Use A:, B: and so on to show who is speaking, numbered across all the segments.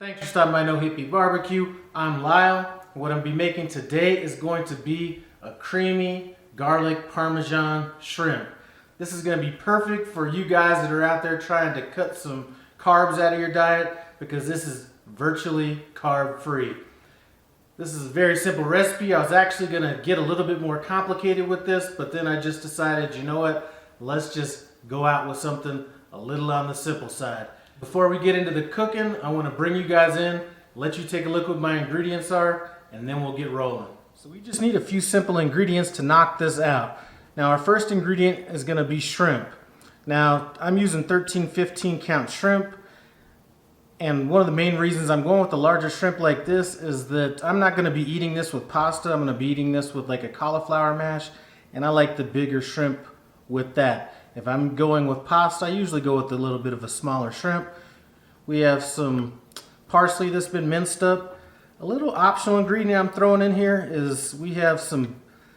A: Thanks for stopping by No Hippie Barbecue. I'm Lyle. What I'm be making today is going to be a creamy garlic parmesan shrimp. This is going to be perfect for you guys that are out there trying to cut some carbs out of your diet because this is virtually carb free. This is a very simple recipe. I was actually going to get a little bit more complicated with this, but then I just decided, you know what, let's just go out with something a little on the simple side. Before we get into the cooking, I want to bring you guys in, let you take a look what my ingredients are, and then we'll get rolling. So we just need a few simple ingredients to knock this out. Now our first ingredient is going to be shrimp. Now I'm using 13-15 count shrimp, and one of the main reasons I'm going with the larger shrimp like this is that I'm not going to be eating this with pasta. I'm going to be eating this with like a cauliflower mash, and I like the bigger shrimp with that. If I'm going with pasta, I usually go with a little bit of a smaller shrimp. We have some parsley that's been minced up. A little optional ingredient I'm throwing in here is we have some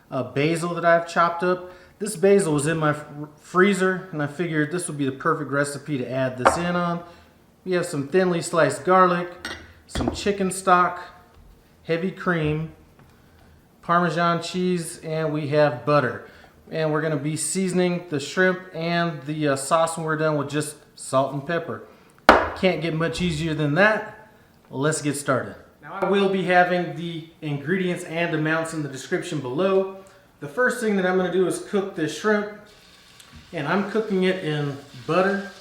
A: basil that I've chopped up. This basil was in my freezer, and I figured this would be the perfect recipe to add this in on. We have some thinly sliced garlic, some chicken stock, heavy cream, Parmesan cheese, and we have butter. And we're going to be seasoning the shrimp and the sauce when we're done with just salt and pepper. Can't get much easier than that. Let's get started. Now I will be having the ingredients and amounts in the description below. The first thing that I'm going to do is cook this shrimp, and I'm cooking it in butter.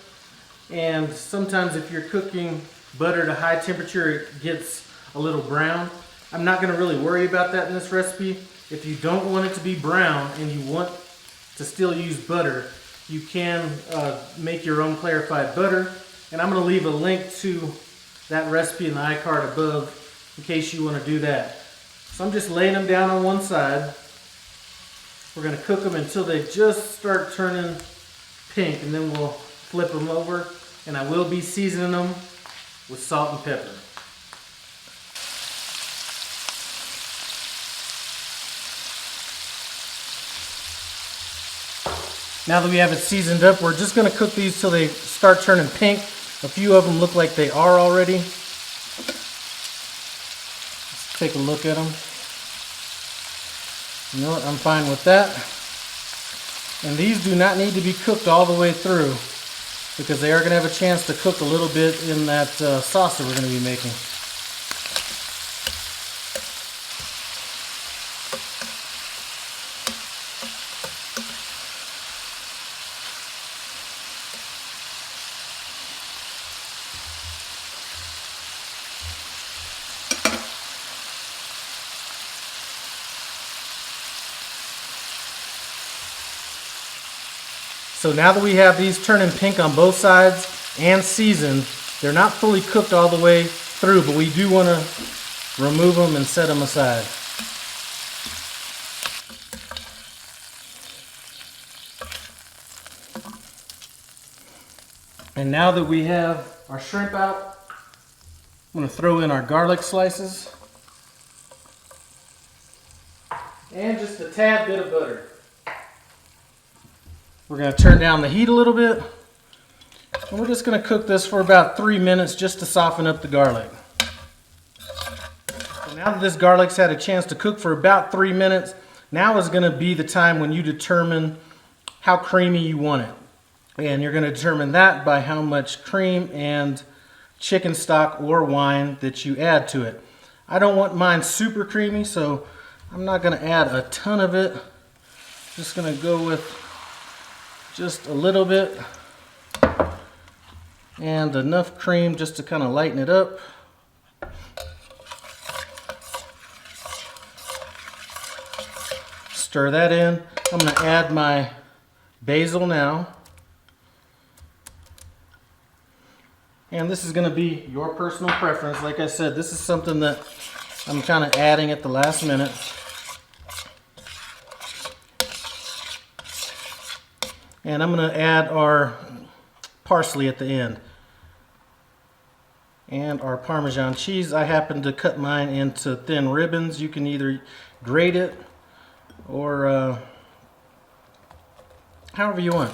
A: And sometimes if you're cooking butter to high temperature, it gets a little brown. I'm not going to really worry about that in this recipe. If you don't want it to be brown and you want to still use butter, you can make your own clarified butter. And I'm going to leave a link to that recipe in the iCard above in case you want to do that. So I'm just laying them down on one side. We're going to cook them until they just start turning pink, and then we'll flip them over. And I will be seasoning them with salt and pepper. Now that we have it seasoned up, we're just going to cook these till they start turning pink. A few of them look like they are already. Let's take a look at them. You know what? I'm fine with that. And these do not need to be cooked all the way through because they are going to have a chance to cook a little bit in that sauce that we're going to be making. So now that we have these turning pink on both sides and seasoned, they're not fully cooked all the way through, but we do want to remove them and set them aside. And now that we have our shrimp out, I'm going to throw in our garlic slices and just a tad bit of butter. We're going to turn down the heat a little bit, and we're just going to cook this for about 3 minutes just to soften up the garlic. So now that this garlic's had a chance to cook for about 3 minutes, now is going to be the time when you determine how creamy you want it. And you're going to determine that by how much cream and chicken stock or wine that you add to it. I don't want mine super creamy, so I'm not going to add a ton of it. Just going to go with just a little bit and enough cream just to kind of lighten it up. Stir that in. I'm going to add my basil now. And this is going to be your personal preference. Like I said, this is something that I'm kind of adding at the last minute. And I'm going to add our parsley at the end. And our Parmesan cheese. I happen to cut mine into thin ribbons. You can either grate it or however you want.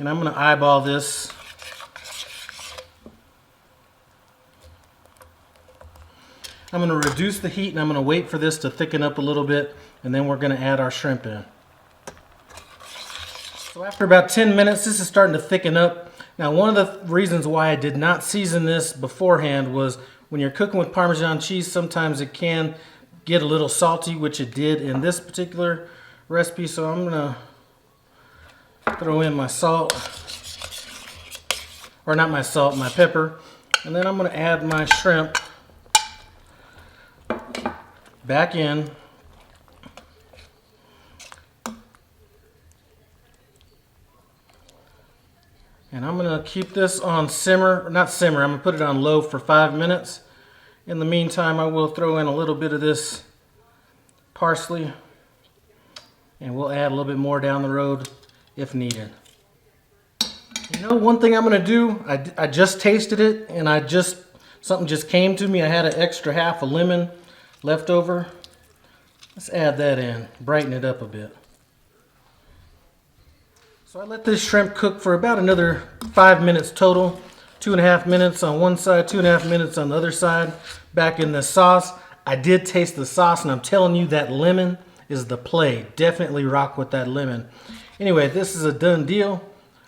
A: And I'm going to eyeball this I'm going to reduce the heat and I'm going to wait for this to thicken up a little bit, and then we're going to add our shrimp in. So after about 10 minutes, this is starting to thicken up. Now, one of the reasons why I did not season this beforehand was when you're cooking with Parmesan cheese, sometimes it can get a little salty, which it did in this particular recipe. So I'm going to throw in my salt, or not my salt, my pepper. And then I'm going to add my shrimp back in. And I'm going to keep this on simmer, not simmer, I'm going to put it on low for 5 minutes. In the meantime, I will throw in a little bit of this parsley, and we'll add a little bit more down the road if needed. You know, one thing I'm going to do, I just tasted it, and something just came to me. I had an extra half a lemon left over. Let's add that in, brighten it up a bit. So I let this shrimp cook for about another 5 minutes total. 2.5 minutes on one side, 2.5 minutes on the other side. Back in the sauce. I did taste the sauce, and I'm telling you that lemon is the play. Definitely rock with that lemon. Anyway, this is a done deal.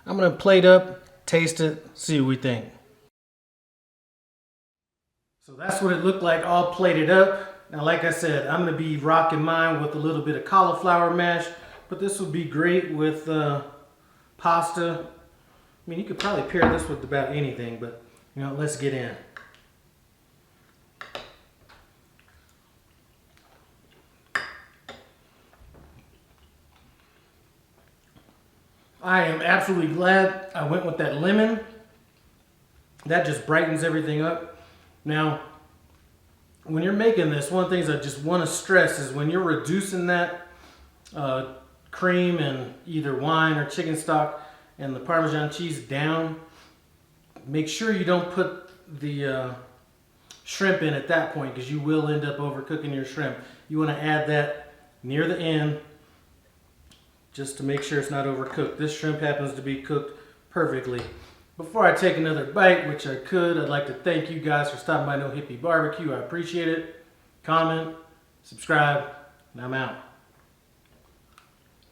A: I'm going to plate up, taste it, see what we think. So that's what it looked like all plated up. Now, like I said, I'm going to be rocking mine with a little bit of cauliflower mash, but this would be great with pasta. I mean, you could probably pair this with about anything, but you know, let's get in. I am absolutely glad I went with that lemon. That just brightens everything up. Now, when you're making this, one of the things I just want to stress is when you're reducing that cream and either wine or chicken stock and the Parmesan cheese down, make sure you don't put the shrimp in at that point, because you will end up overcooking your shrimp. You want to add that near the end just to make sure it's not overcooked. This shrimp happens to be cooked perfectly. Before I take another bite, which I could, I'd like to thank you guys for stopping by No Hippie Barbecue. I appreciate it. Comment, subscribe, and I'm out.